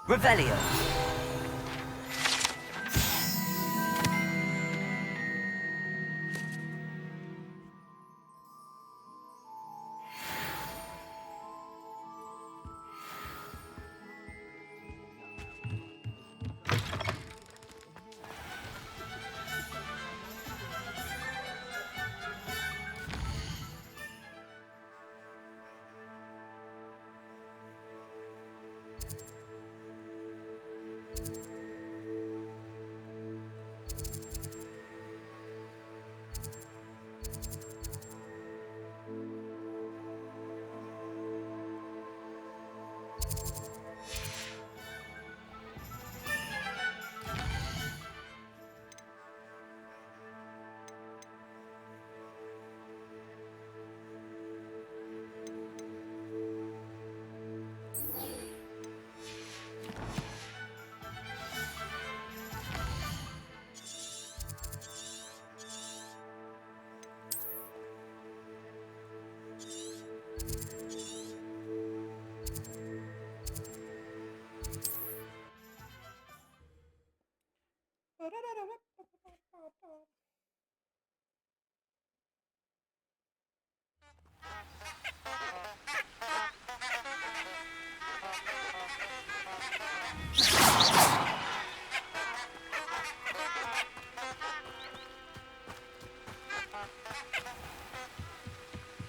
Revelio.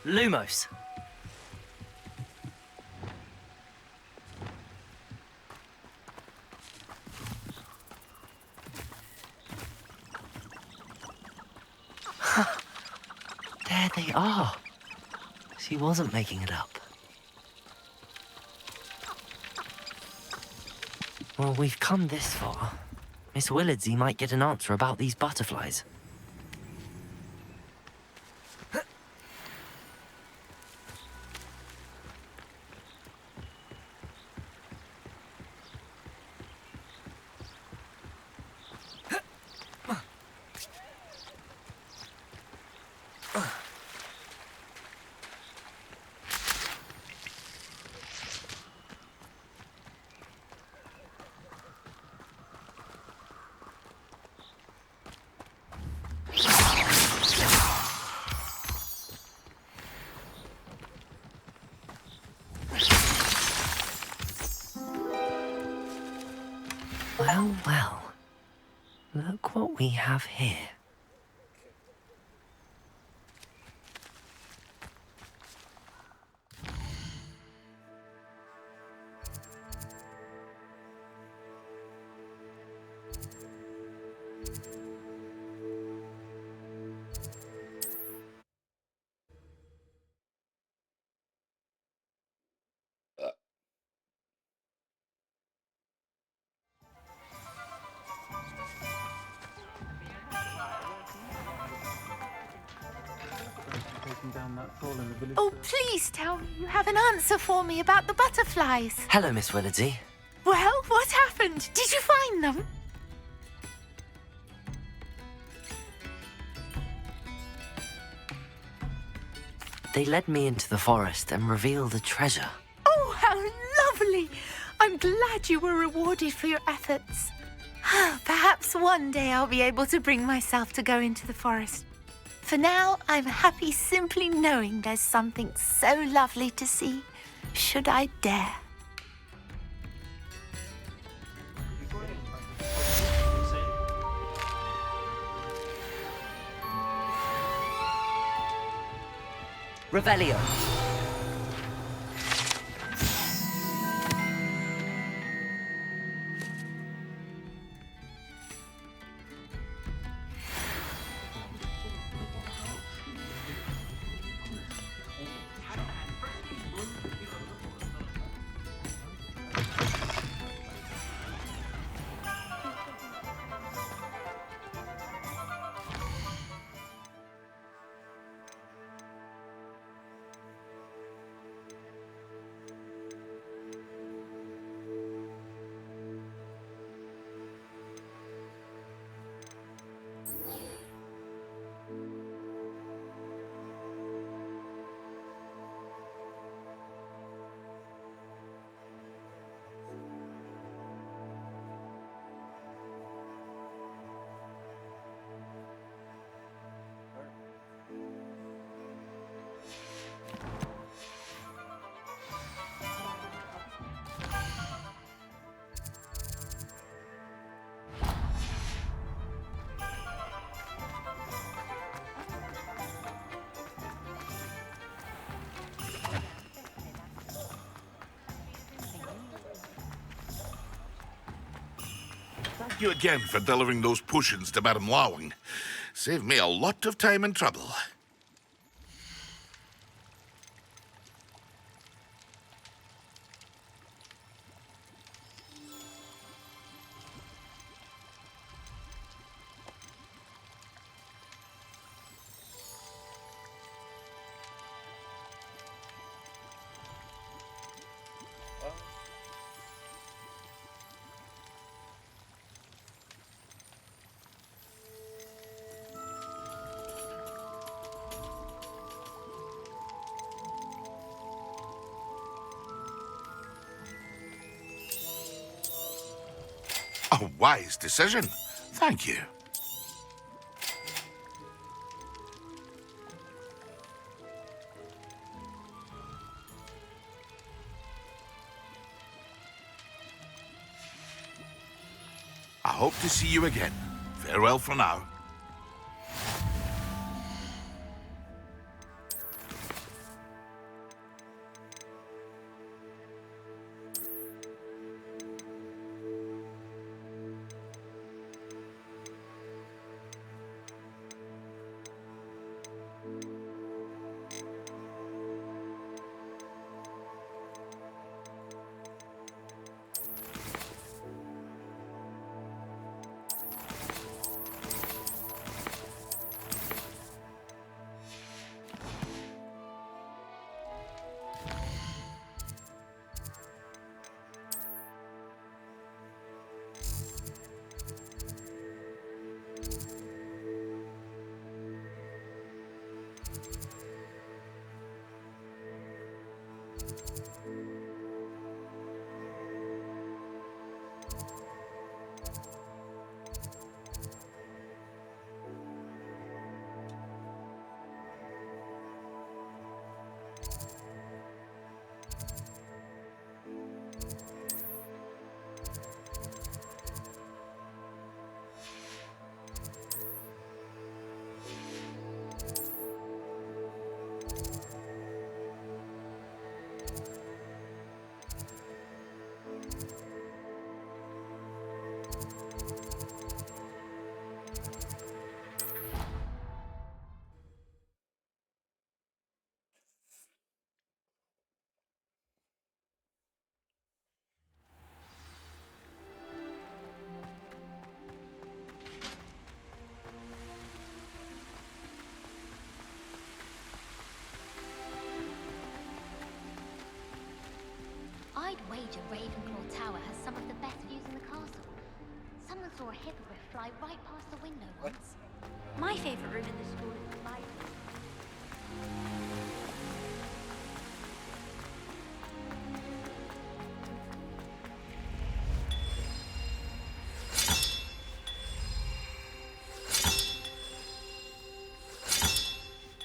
Lumos. There they are. She wasn't making it up. Well, we've come this far. Miss Willardsey might get an answer about these butterflies. Well, well. Look what we have here. Oh, please tell me you have an answer for me about the butterflies. Hello, Miss Willardsey. Well, what happened? Did you find them? They led me into the forest and revealed a treasure. Oh, how lovely! I'm glad you were rewarded for your efforts. Perhaps one day I'll be able to bring myself to go into the forest. For now, I'm happy simply knowing there's something so lovely to see, should I dare. Revelio. you again for delivering those potions to Madame Lawing. Saved me a lot of time and trouble. A wise decision. Thank you. I hope to see you again. Farewell for now. I'd wager Ravenclaw Tower has some of the best views in the castle. Someone saw a hippogriff fly right past the window once. My favourite room in the school is the library.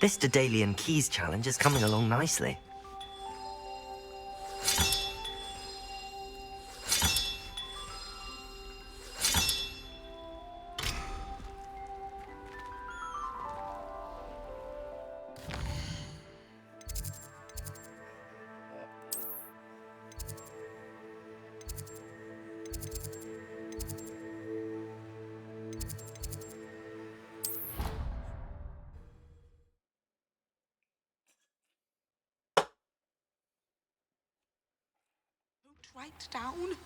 This Daedalian Keys challenge is coming along nicely. Right down.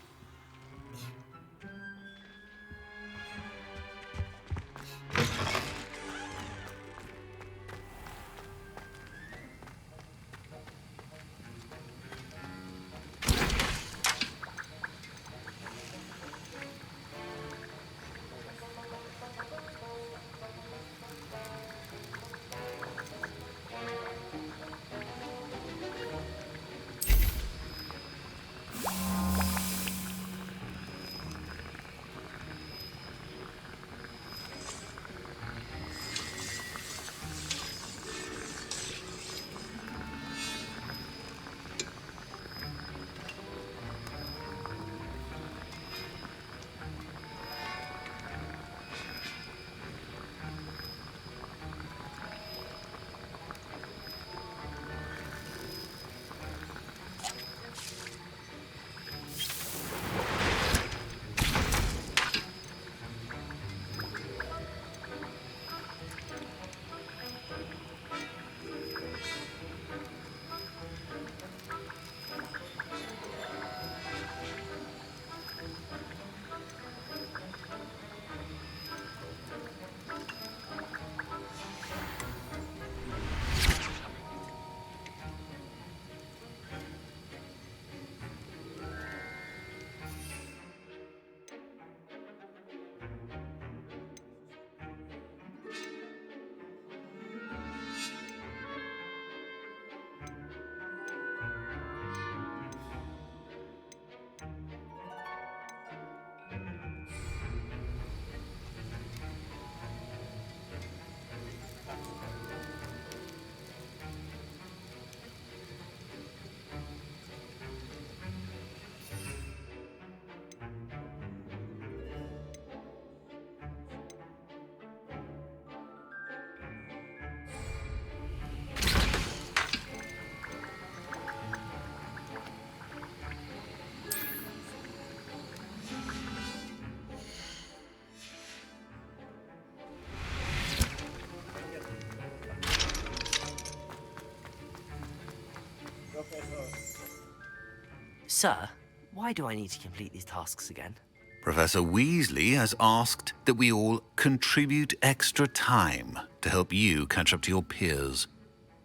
Sir, why do I need to complete these tasks again? Professor Weasley has asked that we all contribute extra time to help you catch up to your peers.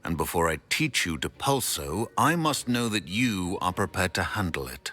And before I teach you to pulso, I must know that you are prepared to handle it.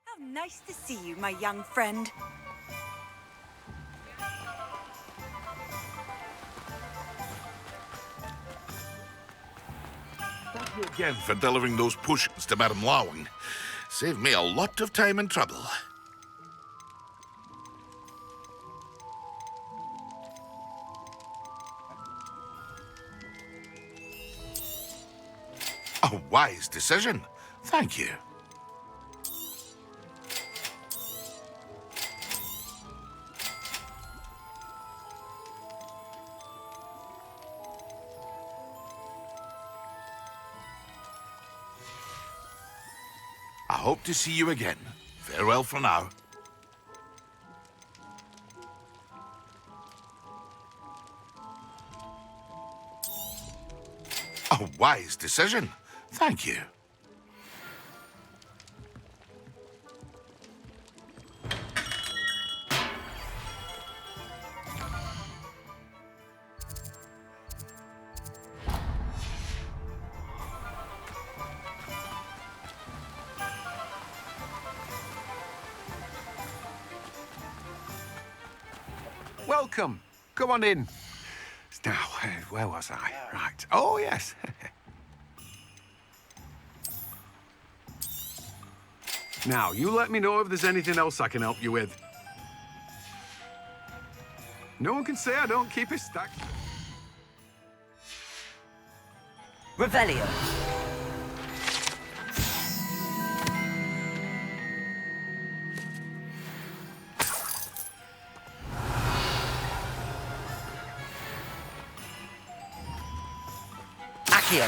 How nice to see you, my young friend. Thank you again for delivering those potions to Madame Lowing. Saved me a lot of time and trouble. A wise decision. Thank you. I hope to see you again. Farewell for now. A wise decision. Thank you. Welcome. Come on in. Now, where was I? Right. Oh, yes. Now, you let me know if there's anything else I can help you with. No one can say I don't keep it stacked. Revelio. Accio.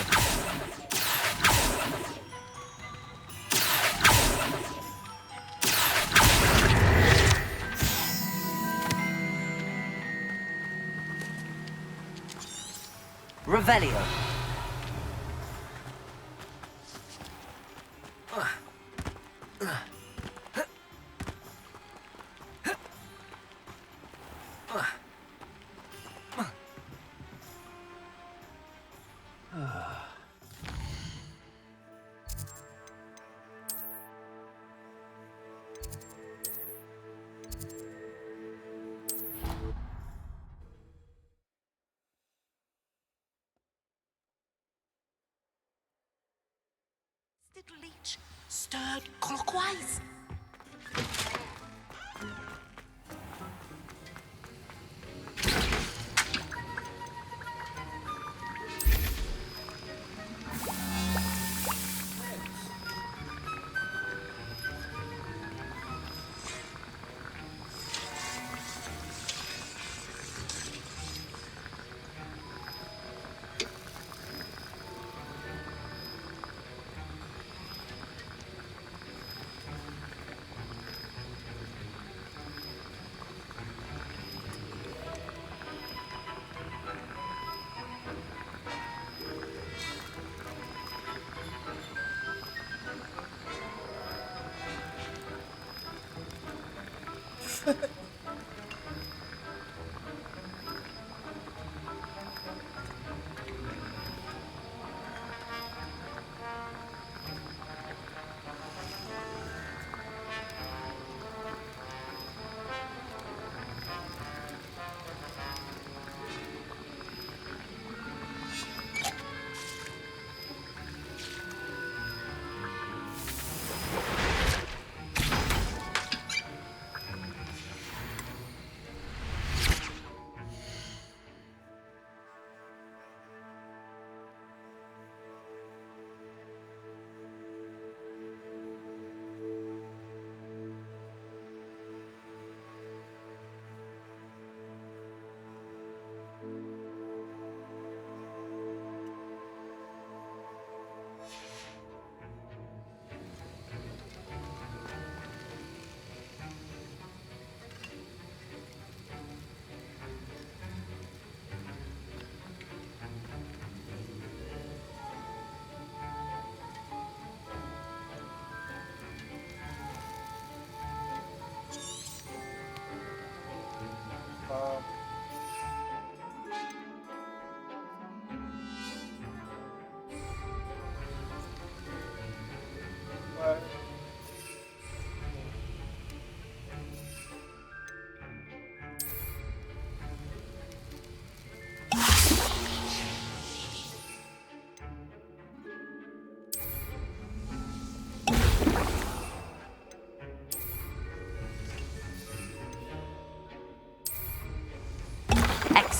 Revelio. Little leech stirred clockwise.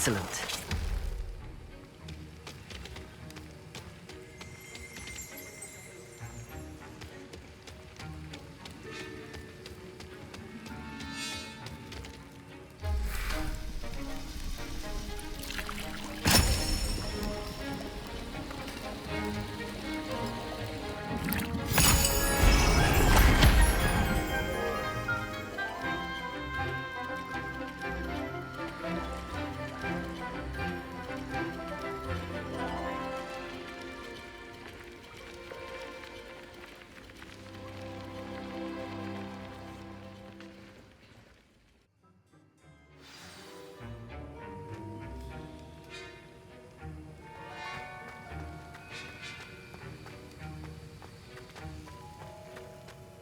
Excellent.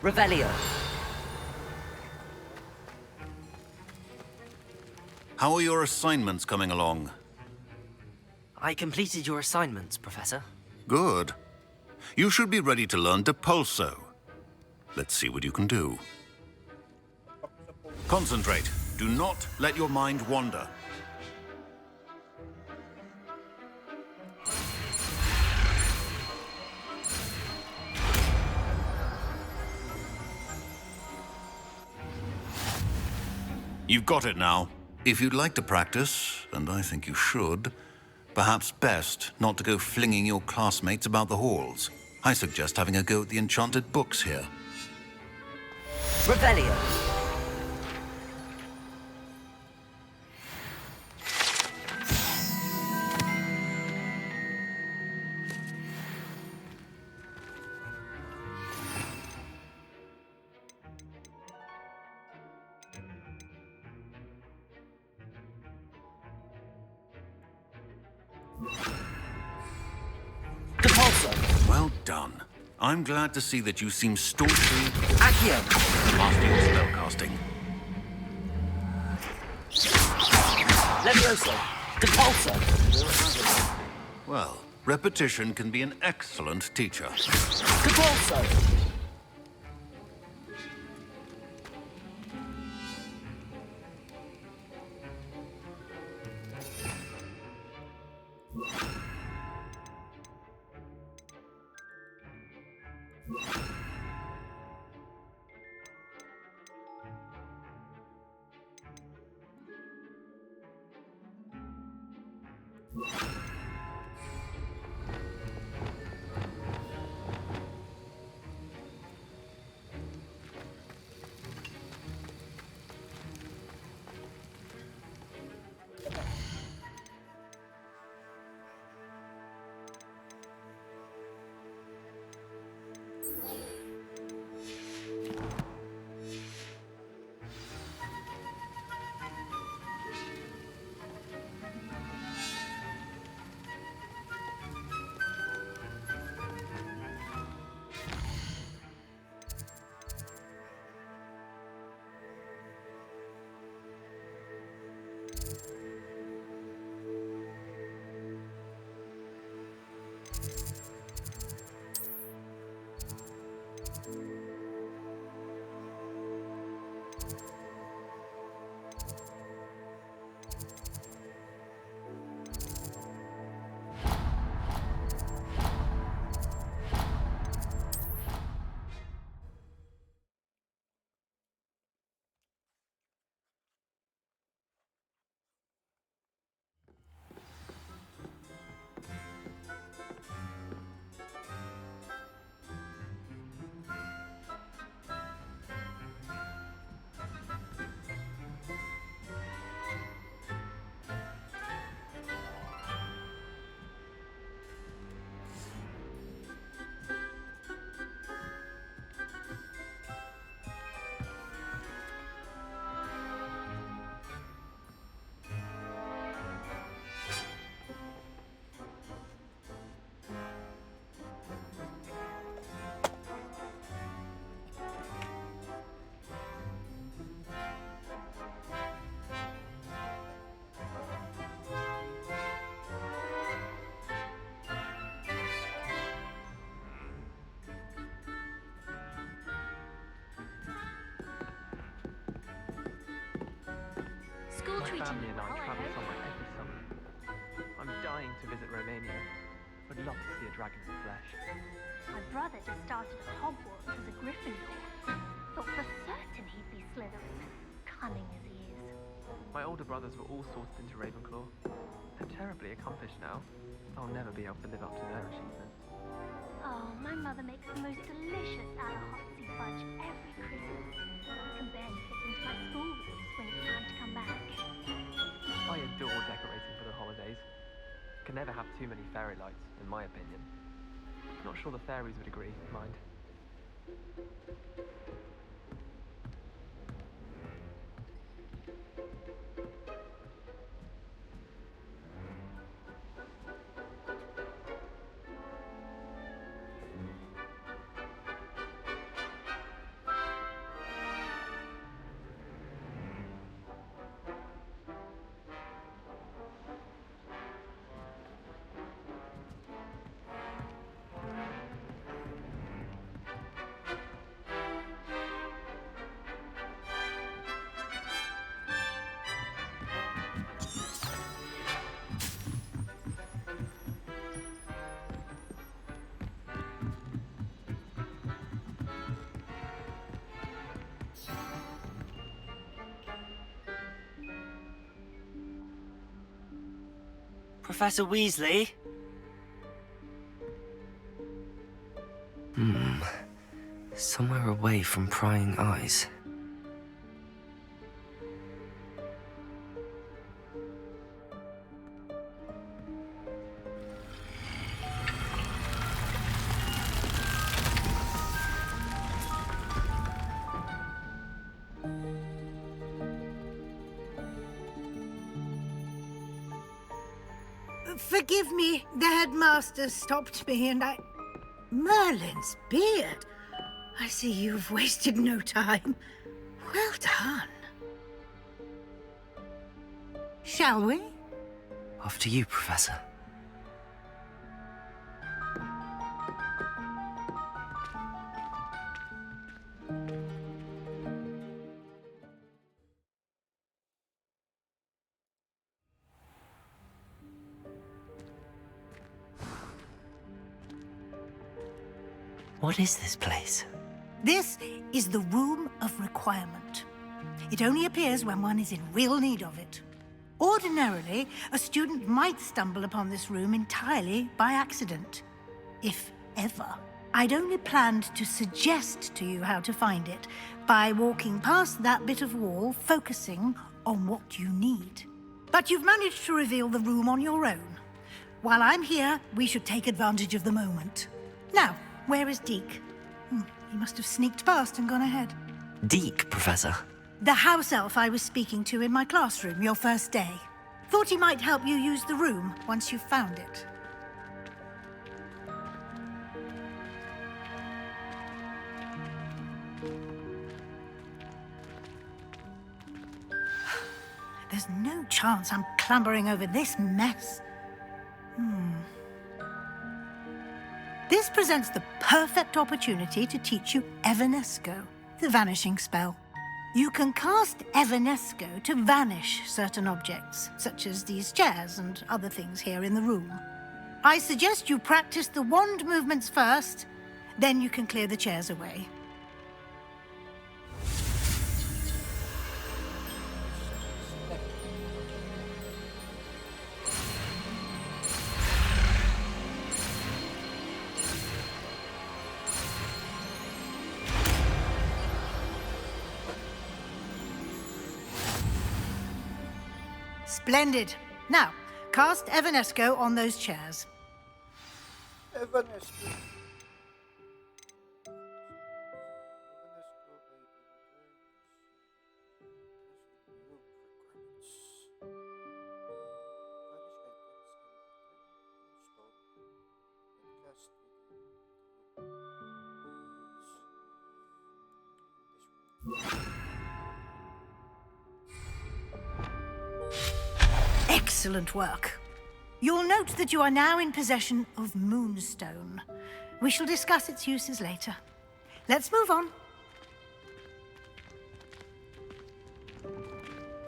Revelio. How are your assignments coming along? I completed your assignments, Professor. Good. You should be ready to learn Depulso. Let's see what you can do. Concentrate. Do not let your mind wander. You've got it now. If you'd like to practice, and I think you should, perhaps best not to go flinging your classmates about the halls. I suggest having a go at the enchanted books here. Revelio. Depulso. Well done. I'm glad to see that you seem staunchly Accio. master your spellcasting. Levioso. Depulso. Well, repetition can be an excellent teacher. Depulso. School treating you well, I hope. dying to visit Romania. Would love to see a dragon in the flesh. My brother just started at Hogwarts as a Gryffindor. Thought for certain he'd be Slytherin, cunning as he is. My older brothers were all sorted into Ravenclaw. They're terribly accomplished now. I'll never be able to live up to their achievements. Oh, my mother makes the most delicious Alahotsy fudge every Christmas. I can barely fit into my school rooms when it's time to come back. I adore decorating for the holidays. Can never have too many fairy lights, in my opinion. Not sure the fairies would agree, mind. Professor Weasley? Somewhere away from prying eyes. Forgive me, the headmaster stopped me and Merlin's beard. I see you've wasted no time. Well done. Shall we? After you, Professor. What is this place? This is the Room of Requirement. It only appears when one is in real need of it. Ordinarily, a student might stumble upon this room entirely by accident, if ever. I'd only planned to suggest to you how to find it by walking past that bit of wall, focusing on what you need. But you've managed to reveal the room on your own. While I'm here, we should take advantage of the moment. Now, where is Deke? He must have sneaked past and gone ahead. Deke, Professor? The house elf I was speaking to in my classroom your first day. Thought he might help you use the room once you've found it. There's no chance I'm clambering over this mess. This presents the perfect opportunity to teach you Evanesco, the vanishing spell. You can cast Evanesco to vanish certain objects, such as these chairs and other things here in the room. I suggest you practice the wand movements first, then you can clear the chairs away. Splendid. Now, cast Evanesco on those chairs. Evanesco. Excellent work. You'll note that you are now in possession of Moonstone. We shall discuss its uses later. Let's move on.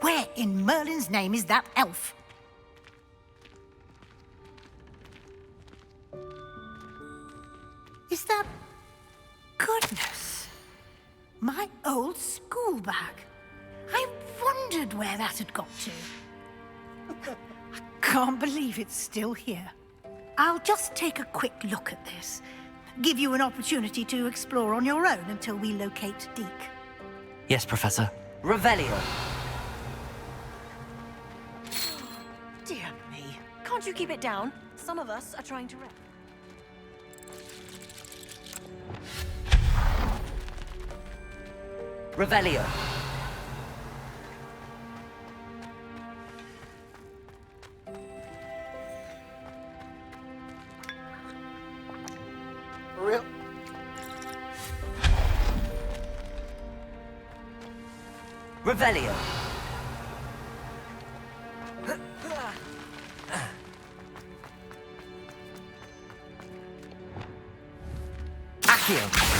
Where in Merlin's name is that elf? school bag. I wondered where that had got to. I can't believe it's still here. I'll just take a quick look at this. Give you an opportunity to explore on your own until we locate Deke. Yes, Professor. Revelio. Dear me. Can't you keep it down? Some of us are trying to rest. Revelio. For real? Revelio. Accio.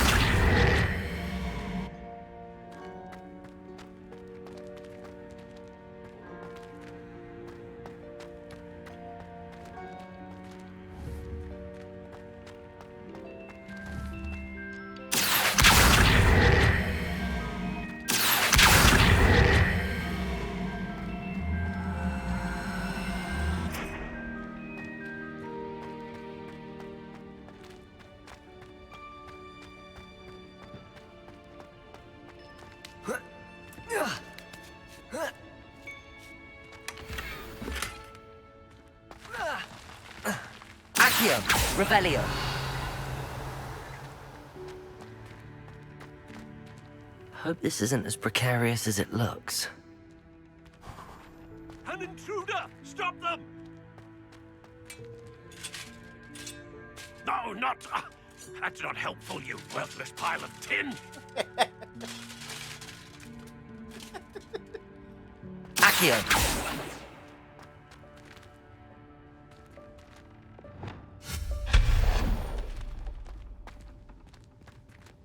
Accio. Revelio. Hope this isn't as precarious as it looks. An intruder! Stop them! No, not... that's not helpful, you worthless pile of tin! Accio.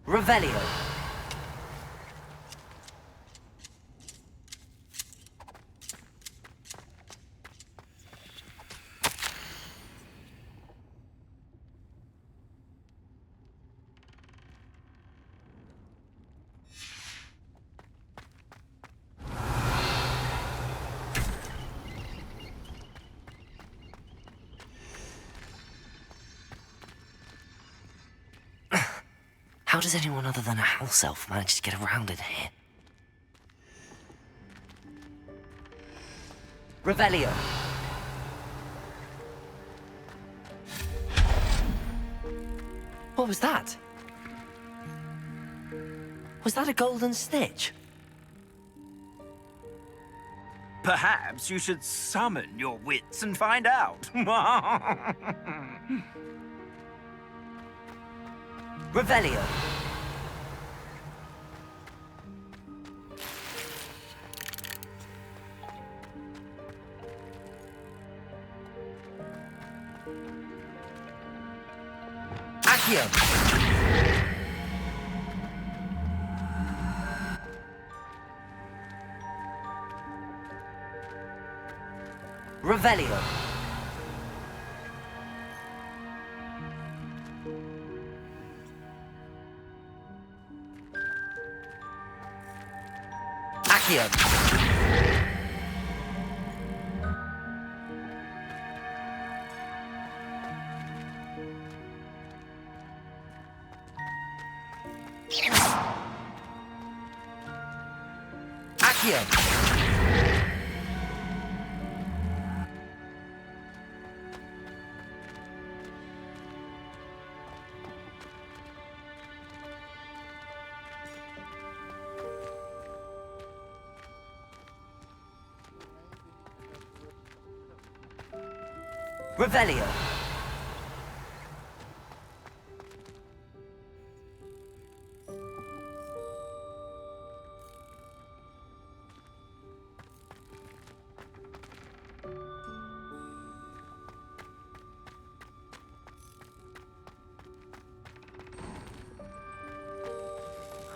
Revelio. How does anyone other than a house elf manage to get around in here? Revelio. What was that? Was that a golden snitch? Perhaps you should summon your wits and find out. Revelio. Accio. Revelio. Accio. Accio. Revelio.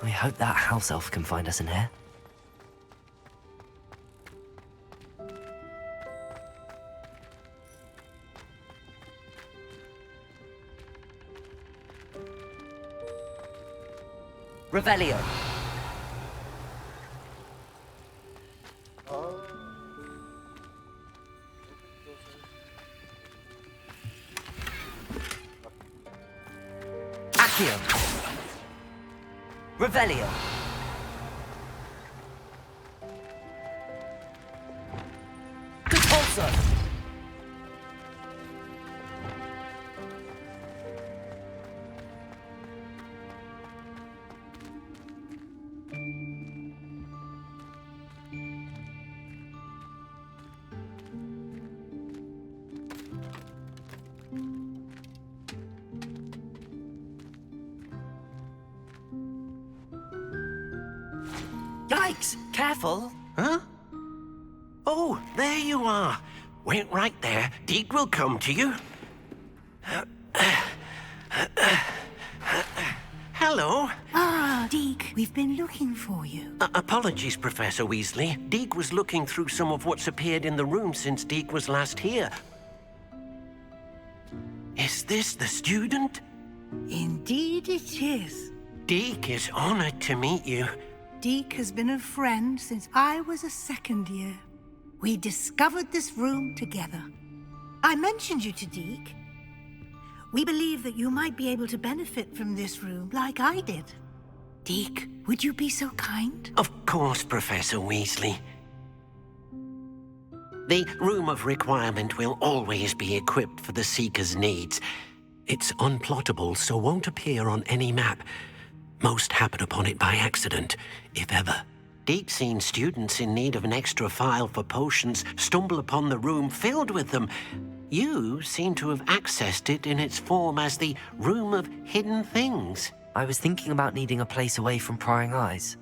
We hope that house elf can find us in here. Revelio. Accio. Revelio. Repulsor. Yikes! Careful. Huh? Oh, there you are. Wait right there. Deke will come to you. Hello. Ah, Deke, we've been looking for you. Apologies, Professor Weasley. Deke was looking through some of what's appeared in the room since Deke was last here. Is this the student? Indeed it is. Deke is honored to meet you. Deke has been a friend since I was a second year. We discovered this room together. I mentioned you to Deke. We believe that you might be able to benefit from this room like I did. Deke, would you be so kind? Of course, Professor Weasley. The Room of Requirement will always be equipped for the Seeker's needs. It's unplottable, so won't appear on any map. Most happen upon it by accident, if ever. Deke's seen students in need of an extra file for potions stumble upon the room filled with them. You seem to have accessed it in its form as the Room of Hidden Things. I was thinking about needing a place away from prying eyes.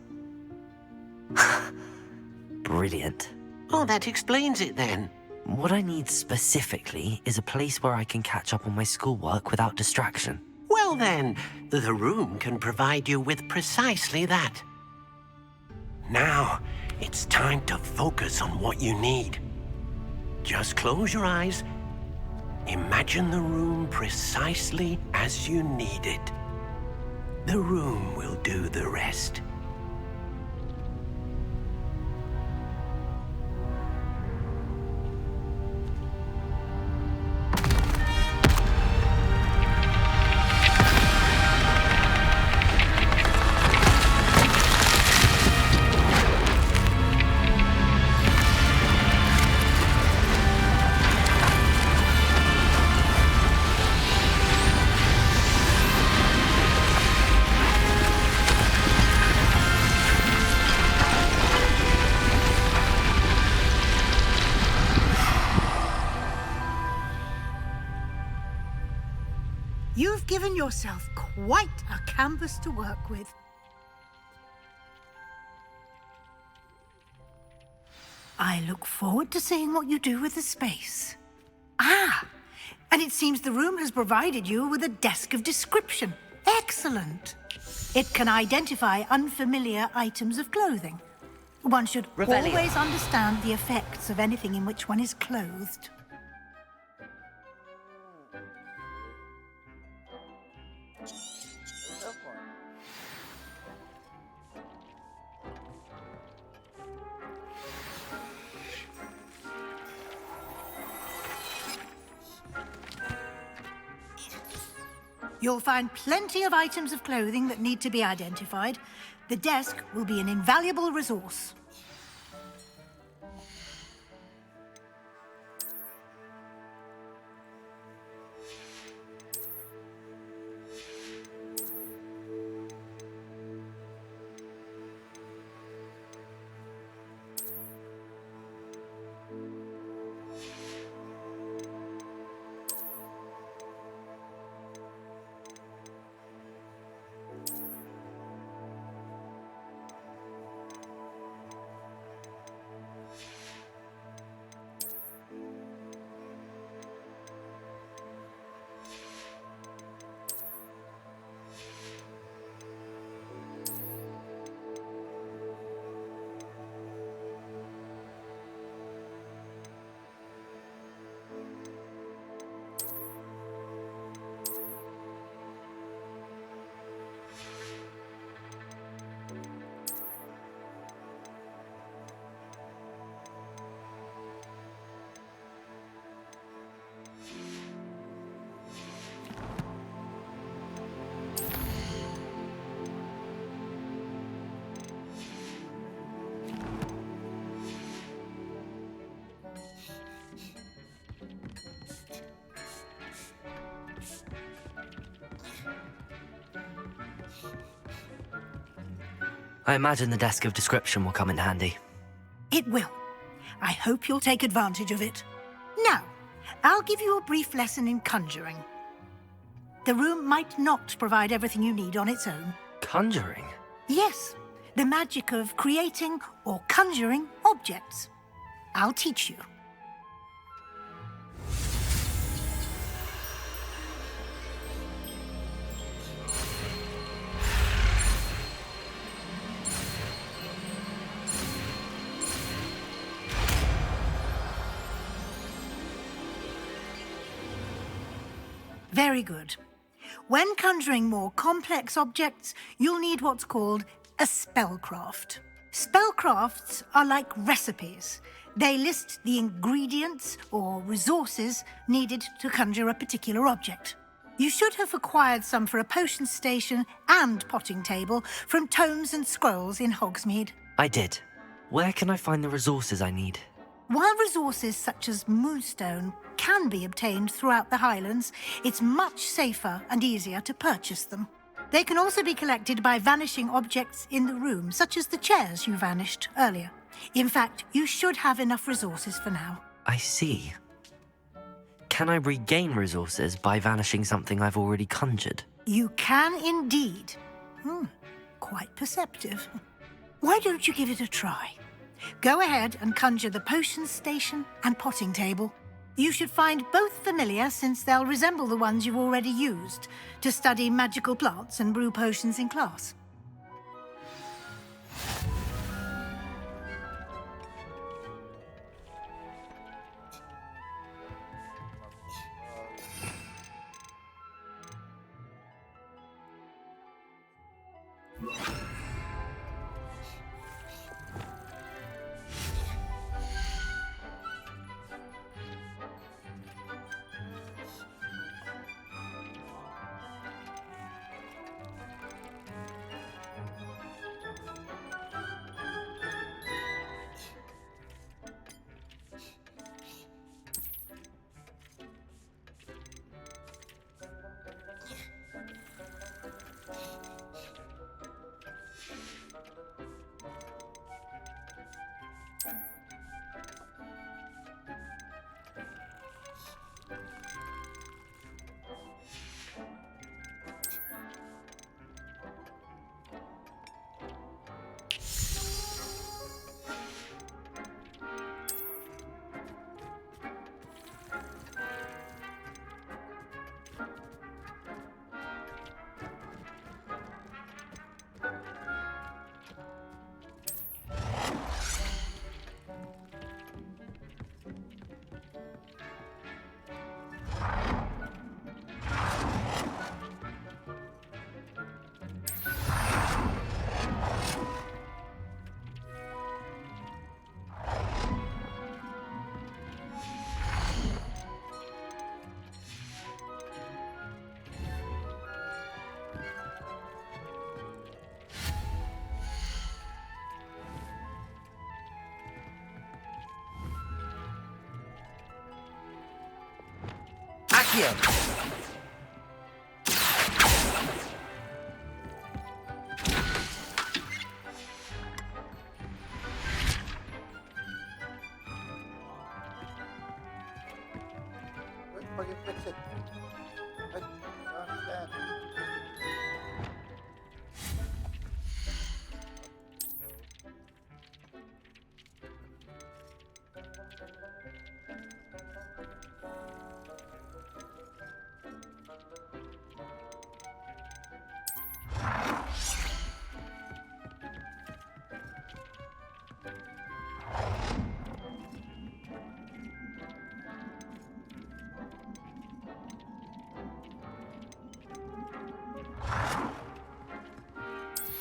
Brilliant. Oh, that explains it then. What I need specifically is a place where I can catch up on my schoolwork without distraction. Well then, the room can provide you with precisely that. Now, it's time to focus on what you need. Just close your eyes. Imagine the room precisely as you need it. The room will do the rest. You've given yourself quite a canvas to work with. I look forward to seeing what you do with the space. Ah, and it seems the room has provided you with a desk of description. Excellent. It can identify unfamiliar items of clothing. One should always understand the effects of anything in which one is clothed. You'll find plenty of items of clothing that need to be identified. The desk will be an invaluable resource. I imagine the desk of description will come in handy. It will. I hope you'll take advantage of it. Now, I'll give you a brief lesson in conjuring. The room might not provide everything you need on its own. Conjuring? Yes, the magic of creating or conjuring objects. I'll teach you. Very good. When conjuring more complex objects, you'll need what's called a spellcraft. Spellcrafts are like recipes. They list the ingredients or resources needed to conjure a particular object. You should have acquired some for a potion station and potting table from tomes and scrolls in Hogsmeade. I did. Where can I find the resources I need? While resources such as moonstone can be obtained throughout the Highlands, it's much safer and easier to purchase them. They can also be collected by vanishing objects in the room, such as the chairs you vanished earlier. In fact, you should have enough resources for now. I see. Can I regain resources by vanishing something I've already conjured? You can indeed. Quite perceptive. Why don't you give it a try? Go ahead and conjure the potion station and potting table. You should find both familiar, since they'll resemble the ones you've already used to study magical plants and brew potions in class. Accio!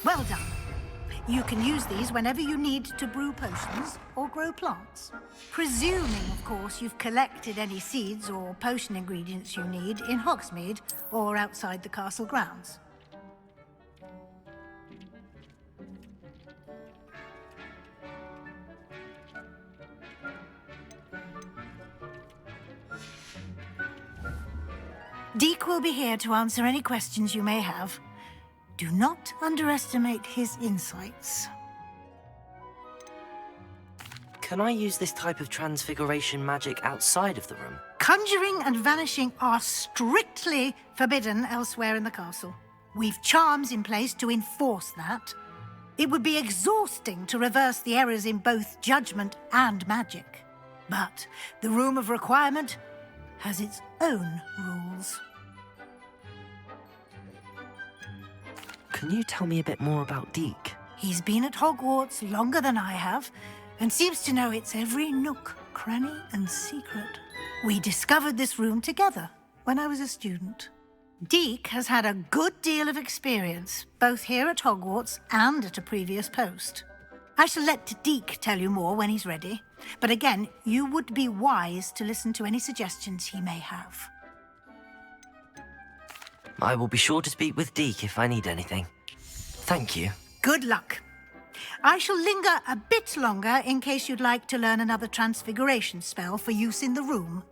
Well done. You can use these whenever you need to brew potions or grow plants. Presuming, of course, you've collected any seeds or potion ingredients you need in Hogsmeade or outside the castle grounds. Deke will be here to answer any questions you may have. Do not underestimate his insights. Can I use this type of transfiguration magic outside of the room? Conjuring and vanishing are strictly forbidden elsewhere in the castle. We've charms in place to enforce that. It would be exhausting to reverse the errors in both judgment and magic. But the Room of Requirement has its own rules. Can you tell me a bit more about Deke? He's been at Hogwarts longer than I have, and seems to know its every nook, cranny, and secret. We discovered this room together when I was a student. Deke has had a good deal of experience, both here at Hogwarts and at a previous post. I shall let Deke tell you more when he's ready, but again, you would be wise to listen to any suggestions he may have. I will be sure to speak with Deke if I need anything. Thank you. Good luck. I shall linger a bit longer in case you'd like to learn another transfiguration spell for use in the room.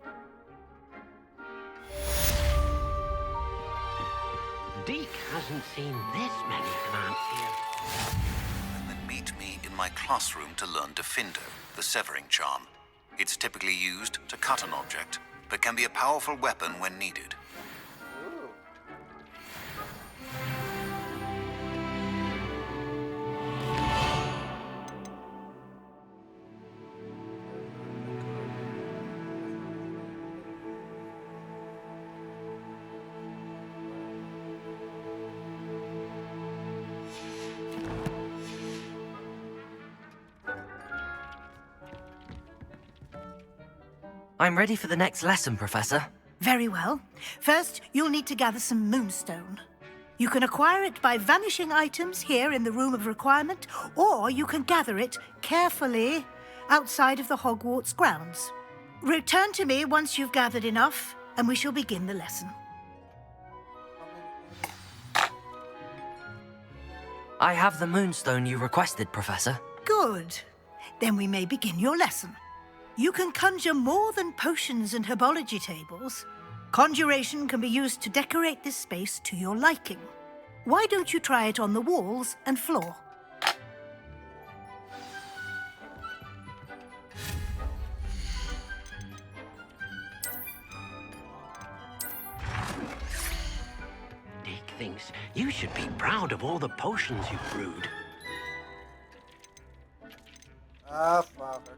Deke hasn't seen this many plants here. And then meet me in my classroom to learn Defindo, the severing charm. It's typically used to cut an object, but can be a powerful weapon when needed. I'm ready for the next lesson, Professor. Very well. First, you'll need to gather some moonstone. You can acquire it by vanishing items here in the Room of Requirement, or you can gather it carefully outside of the Hogwarts grounds. Return to me once you've gathered enough, and we shall begin the lesson. I have the moonstone you requested, Professor. Good. Then we may begin your lesson. You can conjure more than potions and herbology tables. Conjuration can be used to decorate this space to your liking. Why don't you try it on the walls and floor? Deke thinks you should be proud of all the potions you've brewed. Ah, Father.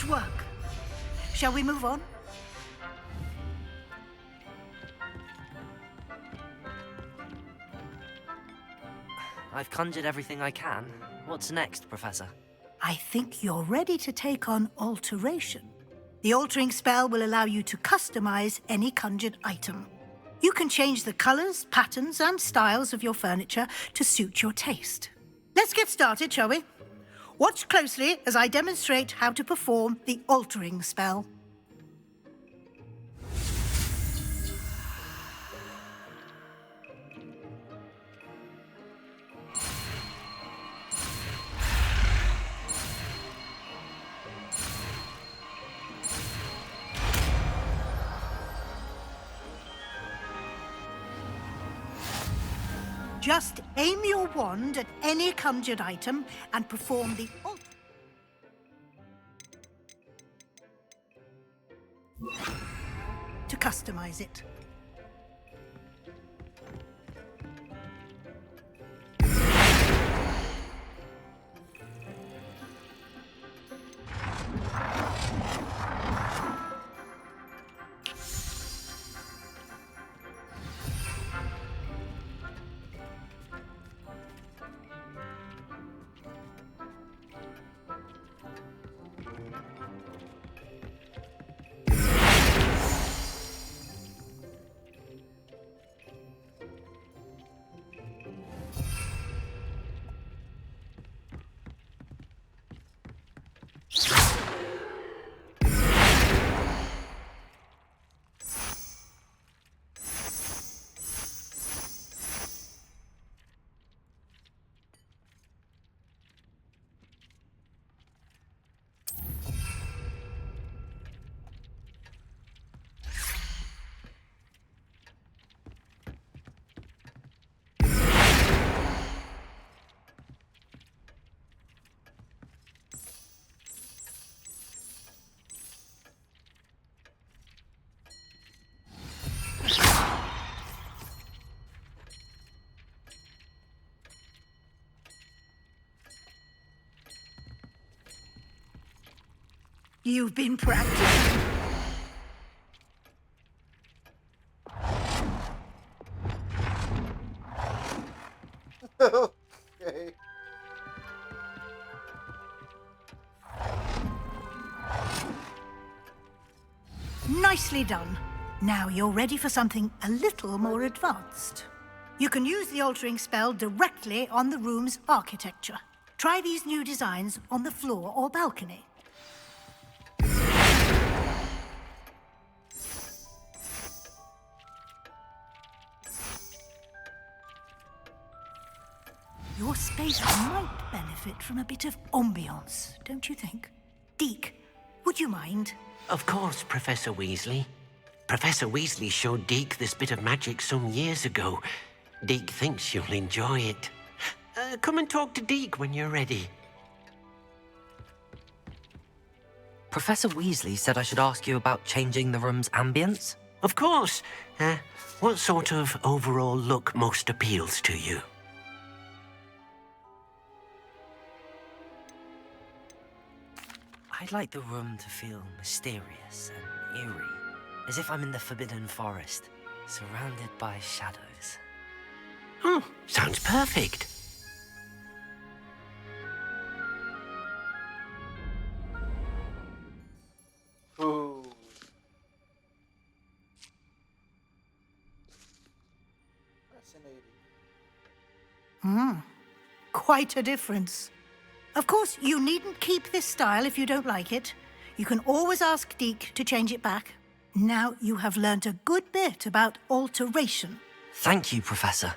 Good work. Shall we move on? I've conjured everything I can. What's next, Professor? I think you're ready to take on alteration. The altering spell will allow you to customize any conjured item. You can change the colors, patterns, and styles of your furniture to suit your taste. Let's get started, shall we? Watch closely as I demonstrate how to perform the altering spell. Just aim your wand at any conjured item and perform the to customize it. You've been practicing. Okay. Nicely done. Now you're ready for something a little more advanced. You can use the altering spell directly on the room's architecture. Try these new designs on the floor or balcony. Your space might benefit from a bit of ambiance, don't you think? Deke, would you mind? Of course, Professor Weasley. Professor Weasley showed Deke this bit of magic some years ago. Deke thinks you'll enjoy it. Come and talk to Deke when you're ready. Professor Weasley said I should ask you about changing the room's ambience? Of course. What sort of overall look most appeals to you? I'd like the room to feel mysterious and eerie, as if I'm in the Forbidden Forest, surrounded by shadows. Oh, sounds perfect. Ooh. Fascinating. Quite a difference. Of course, you needn't keep this style if you don't like it. You can always ask Deke to change it back. Now you have learnt a good bit about alteration. Thank you, Professor.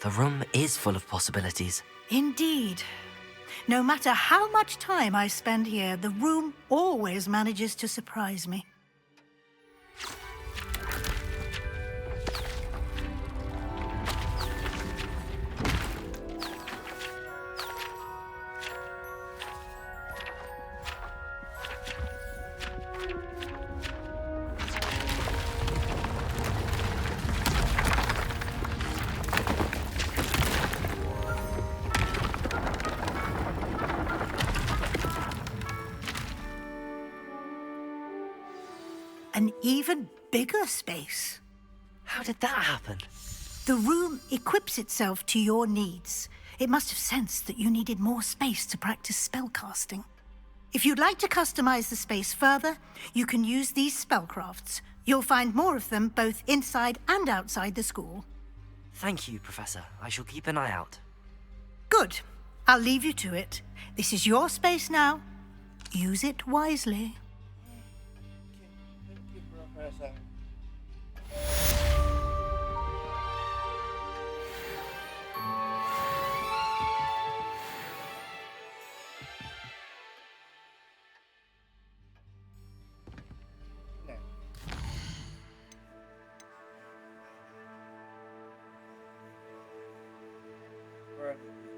The room is full of possibilities. Indeed. No matter how much time I spend here, the room always manages to surprise me. even bigger space. How did that happen? The room equips itself to your needs. It must have sensed that you needed more space to practice spellcasting. If you'd like to customize the space further, you can use these spellcrafts. You'll find more of them both inside and outside the school. Thank you, Professor. I shall keep an eye out. Good. I'll leave you to it. This is your space now. Use it wisely. Thank you, Professor. No. Where are they?